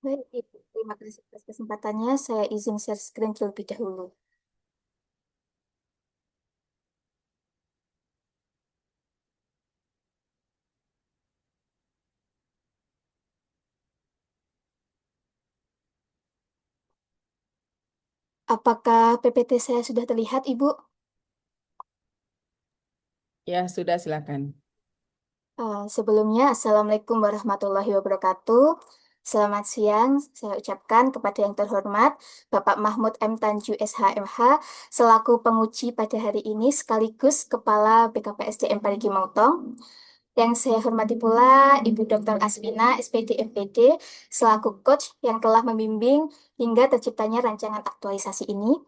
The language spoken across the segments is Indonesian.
Baik, Ibu. Terima kasih atas kesempatannya. Saya izin share screen terlebih dahulu. Apakah PPT saya sudah terlihat, Ibu? Ya, sudah silakan. Sebelumnya, Assalamualaikum warahmatullahi wabarakatuh. Selamat siang, saya ucapkan kepada yang terhormat Bapak Mahmud M. Tanju SHMH selaku penguji pada hari ini sekaligus Kepala BKPSDM Parigi Motong. Yang saya hormati pula Ibu Dr. Asvina, SPD MPD, selaku coach yang telah membimbing hingga terciptanya rancangan aktualisasi ini.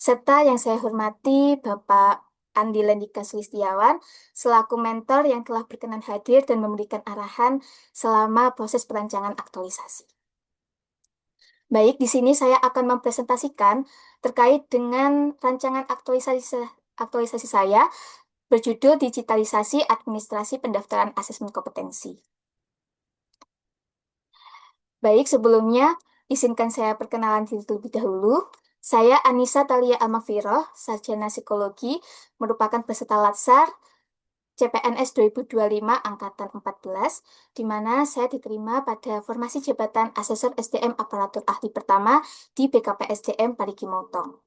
Serta yang saya hormati Bapak Andi Lendika Sulistiawan, selaku mentor yang telah berkenan hadir dan memberikan arahan selama proses perancangan aktualisasi. Baik, di sini saya akan mempresentasikan terkait dengan rancangan aktualisasi saya berjudul Digitalisasi Administrasi Pendaftaran Asesmen Kompetensi. Baik, sebelumnya izinkan saya perkenalan diri terlebih dahulu. Saya Anissa Talia Almafiroh, sarjana psikologi, merupakan peserta Latsar CPNS 2025 Angkatan 14, di mana saya diterima pada formasi jabatan Asesor SDM Aparatur Ahli pertama di BKPSDM Parigi Motong.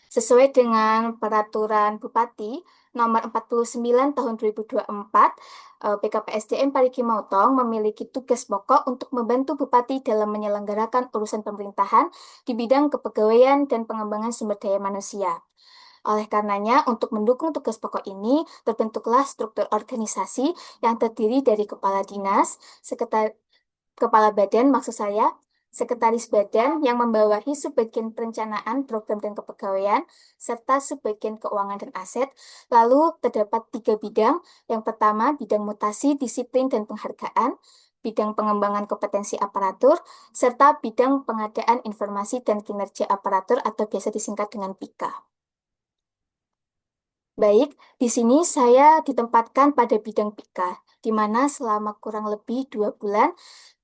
Sesuai dengan Peraturan Bupati Nomor 49 Tahun 2024, BKPSDM Parigi Motong memiliki tugas pokok untuk membantu Bupati dalam menyelenggarakan urusan pemerintahan di bidang kepegawaian dan pengembangan sumber daya manusia. Oleh karenanya, untuk mendukung tugas pokok ini, terbentuklah struktur organisasi yang terdiri dari kepala dinas, kepala badan maksud saya, sekretaris badan yang membawahi subbagian perencanaan program dan kepegawaian, serta subbagian keuangan dan aset. Lalu terdapat 3 bidang. Yang pertama, bidang mutasi, disiplin, dan penghargaan, bidang pengembangan kompetensi aparatur, serta bidang pengadaan informasi dan kinerja aparatur atau biasa disingkat dengan PIKA. Baik, di sini saya ditempatkan pada bidang PIKA, di mana selama kurang lebih 2 bulan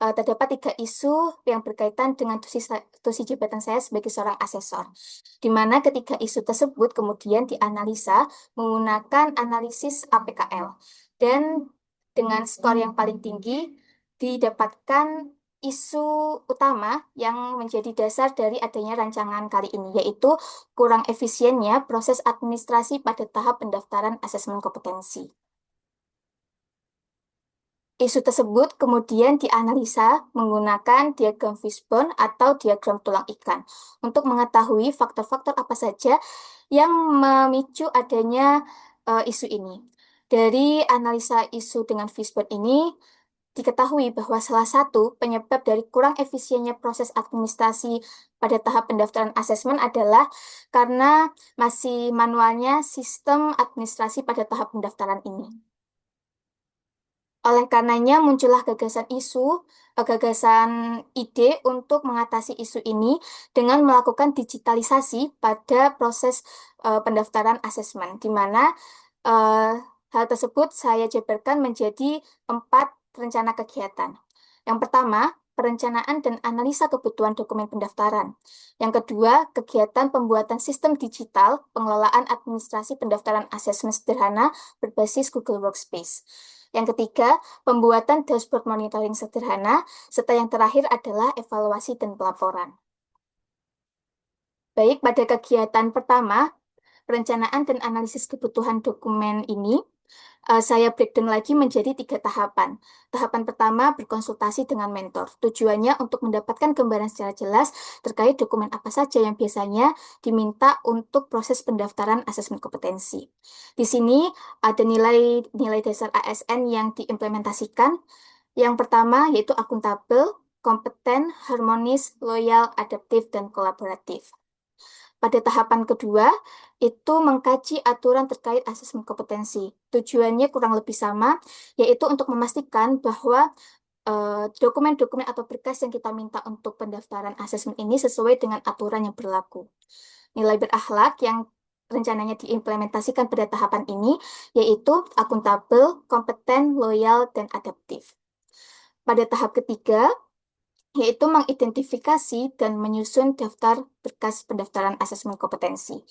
terdapat 3 isu yang berkaitan dengan tusi jabatan saya sebagai seorang asesor, di mana ketiga isu tersebut kemudian dianalisa menggunakan analisis APKL, dan dengan skor yang paling tinggi didapatkan isu utama yang menjadi dasar dari adanya rancangan kali ini, yaitu kurang efisiennya proses administrasi pada tahap pendaftaran asesmen kompetensi. Isu tersebut kemudian dianalisa menggunakan diagram fishbone atau diagram tulang ikan untuk mengetahui faktor-faktor apa saja yang memicu adanya isu ini. Dari analisa isu dengan fishbone ini, diketahui bahwa salah satu penyebab dari kurang efisiennya proses administrasi pada tahap pendaftaran asesmen adalah karena masih manualnya sistem administrasi pada tahap pendaftaran ini. Oleh karenanya muncullah gagasan ide untuk mengatasi isu ini dengan melakukan digitalisasi pada proses pendaftaran asesmen, di mana eh, hal tersebut saya jabarkan menjadi 4 rencana kegiatan. Yang pertama, perencanaan dan analisa kebutuhan dokumen pendaftaran. Yang kedua, kegiatan pembuatan sistem digital pengelolaan administrasi pendaftaran asesmen sederhana berbasis Google Workspace. Yang ketiga, pembuatan dashboard monitoring sederhana, serta yang terakhir adalah evaluasi dan pelaporan. Baik, pada kegiatan pertama, perencanaan dan analisis kebutuhan dokumen ini, saya breakdown lagi menjadi 3 tahapan. Tahapan pertama berkonsultasi dengan mentor. Tujuannya untuk mendapatkan gambaran secara jelas terkait dokumen apa saja yang biasanya diminta untuk proses pendaftaran asesmen kompetensi. Di sini ada nilai dasar ASN yang diimplementasikan. Yang pertama yaitu akuntabel, kompeten, harmonis, loyal, adaptif, dan kolaboratif. Pada tahapan kedua, itu mengkaji aturan terkait asesmen kompetensi. Tujuannya kurang lebih sama, yaitu untuk memastikan bahwa dokumen-dokumen atau berkas yang kita minta untuk pendaftaran asesmen ini sesuai dengan aturan yang berlaku. Nilai berakhlak yang rencananya diimplementasikan pada tahapan ini, yaitu akuntabel, kompeten, loyal, dan adaptif. Pada tahap ketiga, yaitu mengidentifikasi dan menyusun daftar berkas pendaftaran asesmen kompetensi.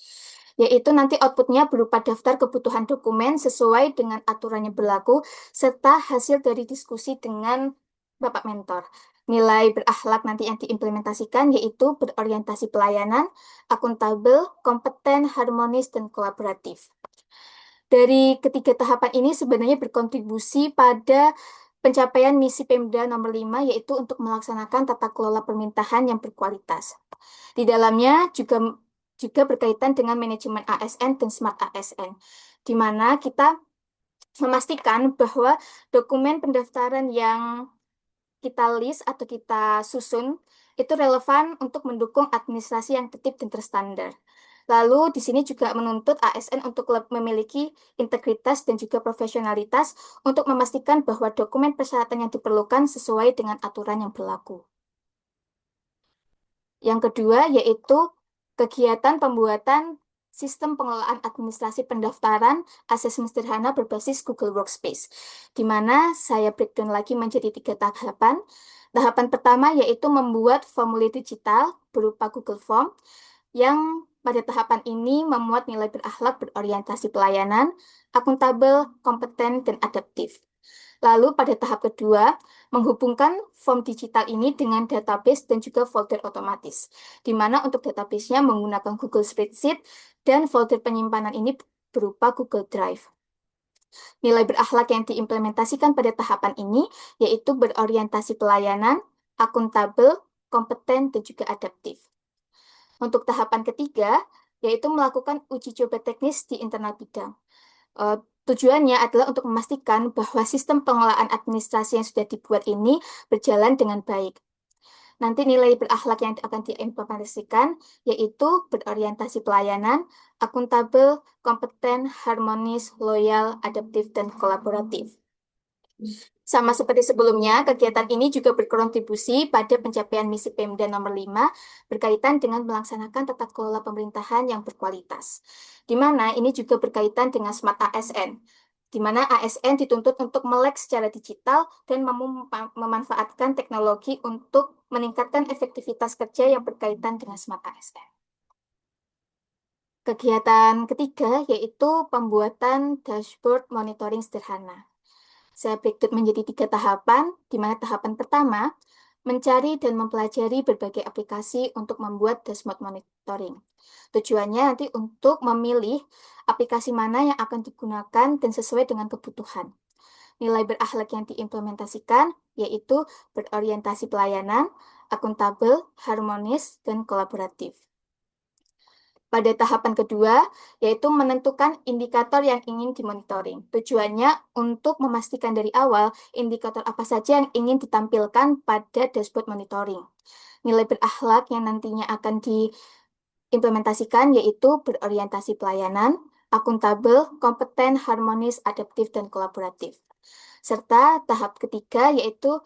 Yaitu nanti outputnya berupa daftar kebutuhan dokumen sesuai dengan aturan yang berlaku, serta hasil dari diskusi dengan Bapak Mentor. Nilai berakhlak nanti yang diimplementasikan yaitu berorientasi pelayanan, akuntabel, kompeten, harmonis, dan kolaboratif. Dari ketiga tahapan ini sebenarnya berkontribusi pada pencapaian misi Pemda nomor 5, yaitu untuk melaksanakan tata kelola pemerintahan yang berkualitas. Di dalamnya juga berkaitan dengan manajemen ASN dan smart ASN, di mana kita memastikan bahwa dokumen pendaftaran yang kita list atau kita susun itu relevan untuk mendukung administrasi yang tertib dan terstandar. Lalu di sini juga menuntut ASN untuk memiliki integritas dan juga profesionalitas untuk memastikan bahwa dokumen persyaratan yang diperlukan sesuai dengan aturan yang berlaku. Yang kedua yaitu kegiatan pembuatan sistem pengelolaan administrasi pendaftaran asesmen sederhana berbasis Google Workspace, di mana saya breakdown lagi menjadi 3 tahapan. Tahapan pertama yaitu membuat formulir digital berupa Google Form, yang pada tahapan ini memuat nilai berakhlak, berorientasi pelayanan, akuntabel, kompeten, dan adaptif. Lalu pada tahap kedua, menghubungkan form digital ini dengan database dan juga folder otomatis, di mana untuk database-nya menggunakan Google Spreadsheet dan folder penyimpanan ini berupa Google Drive. Nilai berakhlak yang diimplementasikan pada tahapan ini yaitu berorientasi pelayanan, akuntabel, kompeten, dan juga adaptif. Untuk tahapan ketiga, yaitu melakukan uji coba teknis di internal bidang. Eh, Tujuannya adalah untuk memastikan bahwa sistem pengelolaan administrasi yang sudah dibuat ini berjalan dengan baik. Nanti nilai berakhlak yang akan diimplementasikan yaitu berorientasi pelayanan, akuntabel, kompeten, harmonis, loyal, adaptif, dan kolaboratif. Sama seperti sebelumnya, kegiatan ini juga berkontribusi pada pencapaian misi Pemda nomor 5 berkaitan dengan melaksanakan tata kelola pemerintahan yang berkualitas. Di mana ini juga berkaitan dengan Smart ASN, di mana ASN dituntut untuk melek secara digital dan memanfaatkan teknologi untuk meningkatkan efektivitas kerja yang berkaitan dengan Smart ASN. Kegiatan ketiga yaitu pembuatan dashboard monitoring sederhana. Saya breakdown menjadi 3 tahapan, di mana tahapan pertama, mencari dan mempelajari berbagai aplikasi untuk membuat dashboard monitoring. Tujuannya nanti untuk memilih aplikasi mana yang akan digunakan dan sesuai dengan kebutuhan. Nilai berakhlak yang diimplementasikan yaitu berorientasi pelayanan, akuntabel, harmonis, dan kolaboratif. Pada tahapan kedua, yaitu menentukan indikator yang ingin dimonitoring. Tujuannya untuk memastikan dari awal indikator apa saja yang ingin ditampilkan pada dashboard monitoring. Nilai berakhlak yang nantinya akan diimplementasikan yaitu berorientasi pelayanan, akuntabel, kompeten, harmonis, adaptif, dan kolaboratif. Serta tahap ketiga yaitu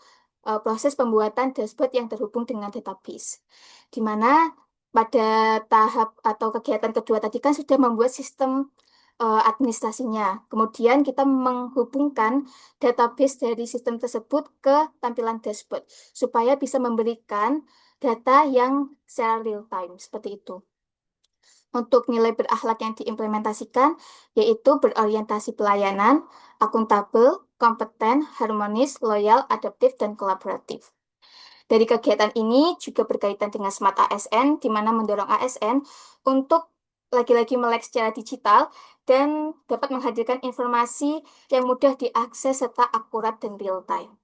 proses pembuatan dashboard yang terhubung dengan database, di mana pada tahap atau kegiatan kedua tadi kan sudah membuat sistem administrasinya. Kemudian kita menghubungkan database dari sistem tersebut ke tampilan dashboard supaya bisa memberikan data yang secara real time seperti itu. Untuk nilai berakhlak yang diimplementasikan yaitu berorientasi pelayanan, akuntabel, kompeten, harmonis, loyal, adaptif, dan kolaboratif. Dari kegiatan ini juga berkaitan dengan Smart ASN, di mana mendorong ASN untuk lagi-lagi melek secara digital dan dapat menghadirkan informasi yang mudah diakses serta akurat dan real time.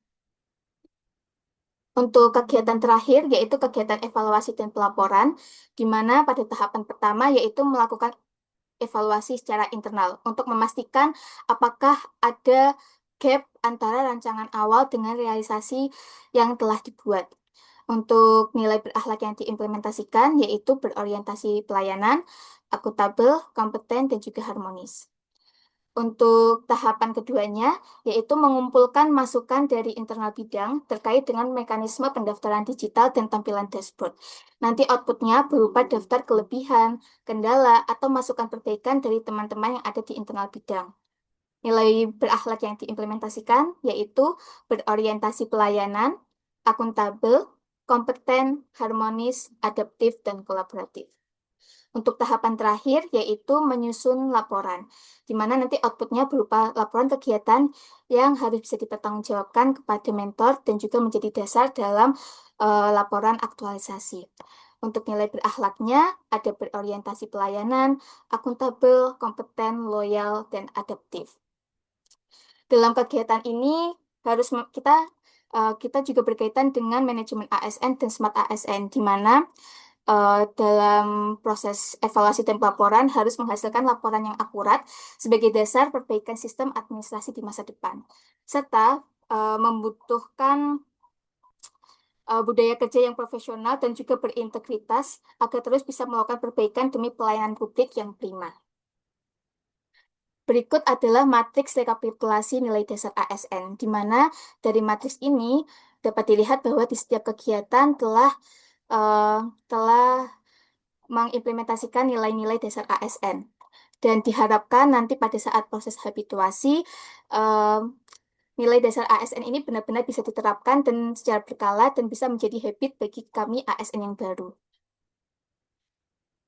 Untuk kegiatan terakhir, yaitu kegiatan evaluasi dan pelaporan, di mana pada tahapan pertama yaitu melakukan evaluasi secara internal untuk memastikan apakah ada gap antara rancangan awal dengan realisasi yang telah dibuat. Untuk nilai berakhlak yang diimplementasikan yaitu berorientasi pelayanan, akuntabel, kompeten, dan juga harmonis. Untuk tahapan keduanya, yaitu mengumpulkan masukan dari internal bidang terkait dengan mekanisme pendaftaran digital dan tampilan dashboard. Nanti outputnya berupa daftar kelebihan, kendala, atau masukan perbaikan dari teman-teman yang ada di internal bidang. Nilai berakhlak yang diimplementasikan yaitu berorientasi pelayanan, akuntabel, kompeten, harmonis, adaptif, dan kolaboratif. Untuk tahapan terakhir yaitu menyusun laporan, di mana nanti outputnya berupa laporan kegiatan yang harus bisa dipertanggungjawabkan kepada mentor dan juga menjadi dasar dalam laporan aktualisasi. Untuk nilai berakhlaknya ada berorientasi pelayanan, akuntabel, kompeten, loyal, dan adaptif. Dalam kegiatan ini harus kita juga berkaitan dengan manajemen ASN dan smart ASN, di mana dalam proses evaluasi dan pelaporan harus menghasilkan laporan yang akurat sebagai dasar perbaikan sistem administrasi di masa depan, serta membutuhkan budaya kerja yang profesional dan juga berintegritas agar terus bisa melakukan perbaikan demi pelayanan publik yang prima. Berikut adalah matriks rekapitulasi nilai dasar ASN, di mana dari matriks ini dapat dilihat bahwa di setiap kegiatan telah mengimplementasikan nilai-nilai dasar ASN. Dan diharapkan nanti pada saat proses habituasi, eh, nilai dasar ASN ini benar-benar bisa diterapkan dan secara berkala dan bisa menjadi habit bagi kami ASN yang baru.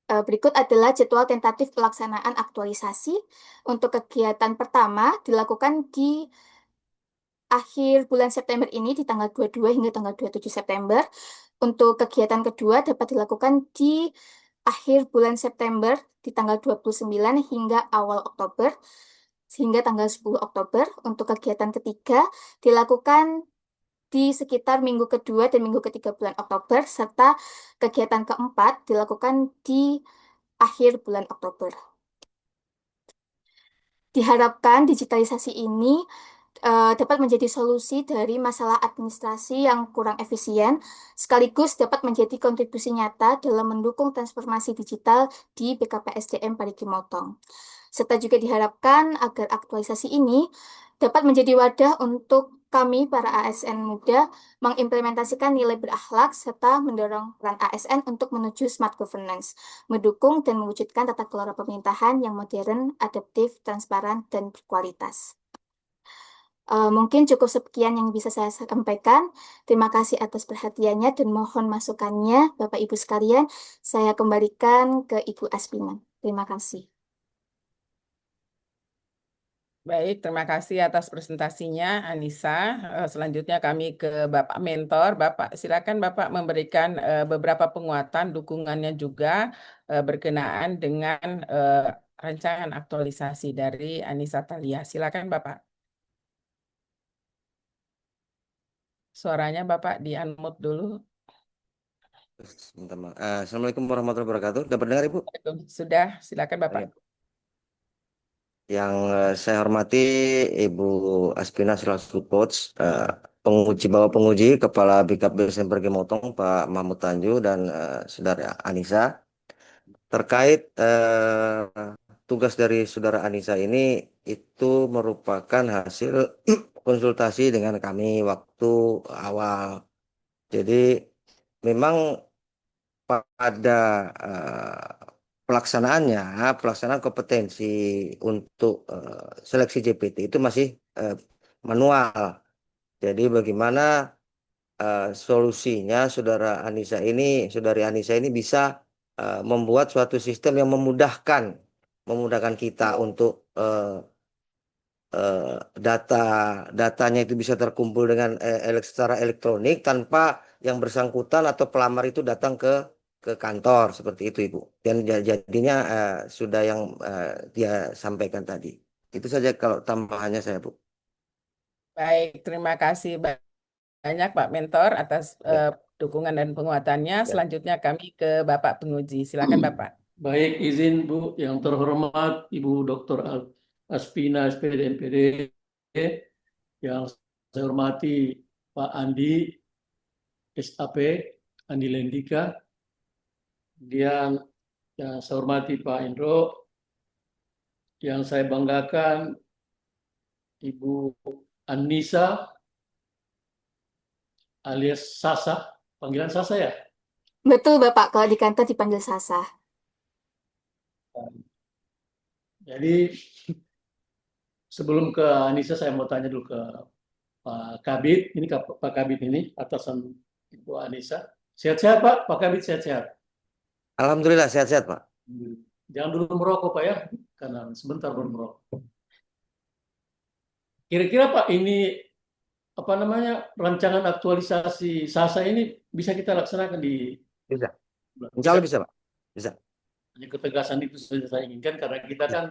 Berikut adalah jadwal tentatif pelaksanaan aktualisasi. Untuk kegiatan pertama dilakukan di akhir bulan September ini di tanggal 22 hingga tanggal 27 September. Untuk kegiatan kedua dapat dilakukan di akhir bulan September di tanggal 29 hingga awal Oktober sehingga tanggal 10 Oktober. Untuk kegiatan ketiga dilakukan di sekitar minggu kedua dan minggu ketiga bulan Oktober, serta kegiatan keempat dilakukan di akhir bulan Oktober. Diharapkan digitalisasi ini dapat menjadi solusi dari masalah administrasi yang kurang efisien, sekaligus dapat menjadi kontribusi nyata dalam mendukung transformasi digital di BKPSDM Parigi Motong. Serta juga diharapkan agar aktualisasi ini dapat menjadi wadah untuk kami, para ASN muda, mengimplementasikan nilai berakhlak serta mendorong peran ASN untuk menuju smart governance, mendukung dan mewujudkan tata kelola pemerintahan yang modern, adaptif, transparan, dan berkualitas. Mungkin cukup sekian yang bisa saya sampaikan. Terima kasih atas perhatiannya dan mohon masukannya, Bapak Ibu sekalian. Saya kembalikan ke Ibu Aspina. Terima kasih. Baik, terima kasih atas presentasinya, Anissa. Selanjutnya kami ke Bapak Mentor. Bapak, silakan Bapak memberikan beberapa penguatan dukungannya juga berkenaan dengan rancangan aktualisasi dari Anissa Thalia. Silakan Bapak. Suaranya Bapak di-unmute dulu. Sebentar, Mak. Assalamualaikum warahmatullahi wabarakatuh. Dapat dengar, Ibu? Sudah, silakan Bapak. Ya. Yang saya hormati Ibu Aspina selaku coach, Bapak penguji, Kepala BKPSDM Parigi Motong, Pak Mahmud Tanju, dan Saudara Anissa. Terkait tugas dari Saudara Anissa ini itu merupakan hasil konsultasi dengan kami waktu awal. Jadi memang pada pelaksanaan kompetensi untuk seleksi JPT itu masih manual. Jadi bagaimana solusinya Saudari Anissa ini bisa membuat suatu sistem yang memudahkan kita untuk datanya itu bisa terkumpul dengan secara elektronik tanpa yang bersangkutan atau pelamar itu datang ke kantor seperti itu, Ibu. Dan jadinya sudah yang dia sampaikan tadi. Itu saja kalau tambahannya saya, Bu. Baik, terima kasih banyak Pak Mentor atas Ya, dukungan dan penguatannya. ya. Selanjutnya kami ke Bapak Penguji. Silakan Bapak. Baik, izin Bu yang terhormat Ibu Dr. Aspina SPD MPD, yang saya hormati Pak Andi SAP, Andi Lendika, kemudian yang saya hormati Pak Indro, yang saya banggakan Ibu Anissa alias Sasa, panggilan Sasa ya? Betul, Bapak. Kalau di kantor dipanggil Sasa. Jadi sebelum ke Anissa saya mau tanya dulu ke Pak Kabit, ini Pak Kabit ini atasan Ibu Anissa. Sehat-sehat Pak, Pak Kabit sehat-sehat. Alhamdulillah sehat-sehat Pak. Jangan dulu merokok Pak ya, karena sebentar baru merokok. Kira-kira Pak, ini apa namanya rancangan aktualisasi SASA ini bisa kita laksanakan di Bisa. Insya bisa. Allah bisa Pak. Bisa. Hanya ketegasan itu saja saya inginkan karena kita kan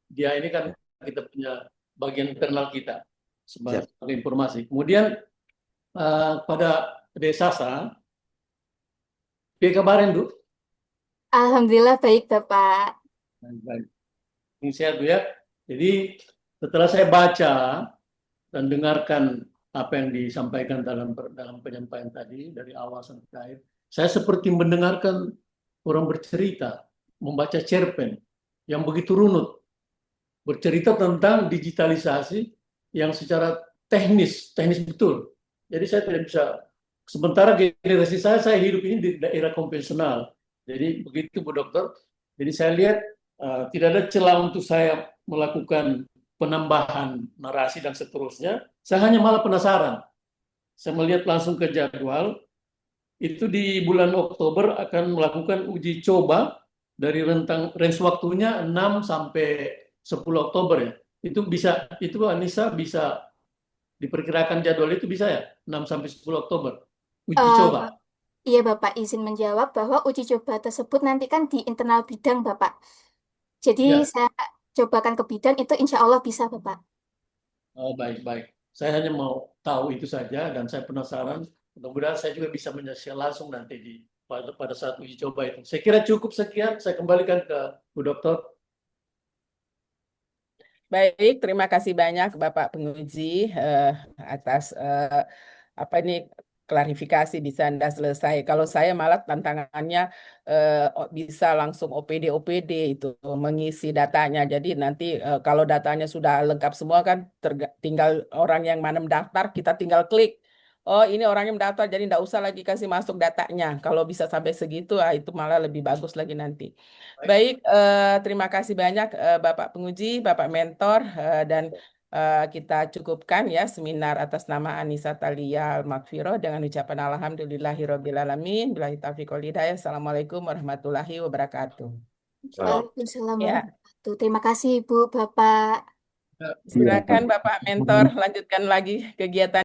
dia ini kan kita punya bagian internal kita Siap. sebagai informasi. Kemudian pada DSASA, dia kabarin Bu. Alhamdulillah baik, Bapak. Baik. Ini sehat Bu ya. Jadi setelah saya baca dan dengarkan apa yang disampaikan dalam penyampaian tadi dari awal sampai akhir, saya seperti mendengarkan orang bercerita, membaca cerpen yang begitu runut, bercerita tentang digitalisasi yang secara teknis betul. Jadi saya tidak bisa, sementara generasi saya hidup ini di daerah konvensional. Jadi begitu Bu Dokter, jadi saya lihat tidak ada celah untuk saya melakukan penambahan narasi dan seterusnya. Saya hanya malah penasaran. Saya melihat langsung ke jadwal, itu di bulan Oktober akan melakukan uji coba dari range waktunya 6 sampai 10 Oktober ya. Itu bisa, itu Anissa bisa diperkirakan jadwal itu bisa ya? 6 sampai 10 Oktober. Uji Eh, coba. Iya, Bapak izin menjawab bahwa uji coba tersebut nanti kan di internal bidang, Bapak. Jadi Ya. saya cobakan ke bidang itu insya Allah bisa, Bapak. Oh, baik-baik. Saya hanya mau tahu itu saja dan saya penasaran. Mudah-mudahan saya juga bisa menyaksikan langsung nanti pada saat uji coba itu. Saya kira cukup sekian. Saya kembalikan ke Bu Dokter. Baik, terima kasih banyak Bapak penguji atas apa ini klarifikasi bisa Anda selesai. Kalau saya malah tantangannya bisa langsung OPD itu mengisi datanya. Jadi nanti kalau datanya sudah lengkap semua kan tinggal orang yang mana mendaftar, kita tinggal klik. Oh, ini orangnya mendaftar, jadi nggak usah lagi kasih masuk datanya. Kalau bisa sampai segitu, itu malah lebih bagus lagi nanti. Baik, terima kasih banyak Bapak penguji, Bapak mentor, dan kita cukupkan ya seminar atas nama Anissa Thalia Al-Makfiro dengan ucapan Alhamdulillahirrabbilalamin. Billahi taufiq wal hidayah. Assalamualaikum warahmatullahi wabarakatuh. Waalaikumsalam Ya, warahmatullahi. Terima kasih, Ibu, Bapak. silakan Bapak mentor lanjutkan lagi kegiatan.